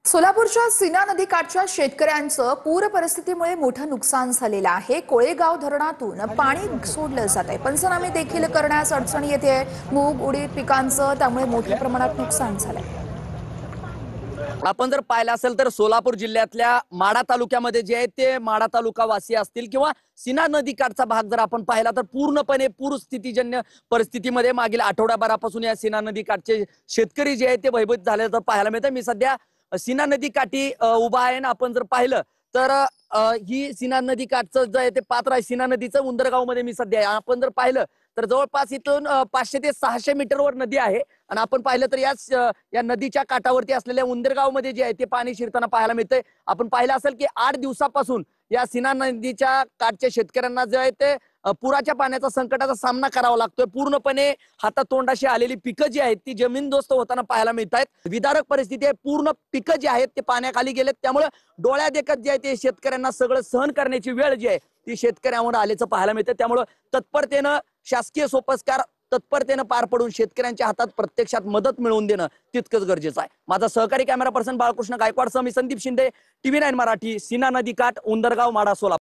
सोलापूरच्या सीना नदीकाठच्या शेतकऱ्यांचं पूर परिस्थितीमुळे मोठं नुकसान झालेलं आहे। कोळेगाव धरणातून पाणी सोडलं जात आहे। पंचनामे देखील करण्यास अडचण येते। मूग उडीद पिकांचं त्यामुळे मोठ्या प्रमाणात नुकसान झालंय। आपण जर पाहिलं असेल तर सोलापूर जिल्ह्यातल्या माढा तालुक्यामध्ये जे आहे ते माढा तालुका वासी असतील किंवा सीना नदीकाठचा भाग जर आपण पाहिला तर पूर्णपणे पूरस्थितीजन्य परिस्थितीमध्ये मागील आठवड्याभरापासून या सीना नदीकाठचे शेतकरी जे आहेत ते भयभीत झाल्याचं पाहायला मिळतं। मी सध्या सीना नदीकाठी उभा आहे ना, आपण जर पाहिलं तर ही सीना नदीकाठचं जे आहे ते पात्र आहे। सीना नदीचं उंदरगाव मध्ये मी सध्या आहे। आपण जर पाहिलं तर जवळपास इथून 500 ते 600 मीटरवर नदी आहे आणि आपण पाहिलं तर या नदीच्या काठावरती असलेल्या उंदरगाव मध्ये जे आहे ते पाणी शिरताना पाहायला मिळतंय। आपण पाहिलं असेल की 8 दिवसापासून या सीना नदीच्या काठच्या शेतकऱ्यांना जे आहे ते पुराच्या पाण्याचा संकटाचा सामना करावा लागतोय। पूर्णपणे हातातोंडाशी आलेली पिकं जी आहेत ती जमीनदोस्त होताना पाहायला मिळत आहेत। विदारक परिस्थिती आहे, पूर्ण पिकं जी आहेत ते पाण्याखाली गेलेत। त्यामुळे डोळ्या देखत जे आहे ते शेतकऱ्यांना सगळं सहन करण्याची वेळ जी आहे ती शेतकऱ्यांवर आल्याचं पाहायला मिळतं। त्यामुळे तत्परतेनं शासकीय सोपस्कार तत्परतेनं पार पडून शेतकऱ्यांच्या हातात प्रत्यक्षात मदत मिळवून देणं तितकंच गरजेचं आहे। माझा सहकारी कॅमेरा पर्सन बाळकृष्ण गायकवाड सह मी संदीप शिंदे, TV9 मराठी, सीना नदीकाठ, उंदरगाव, माढा, सोलापूर।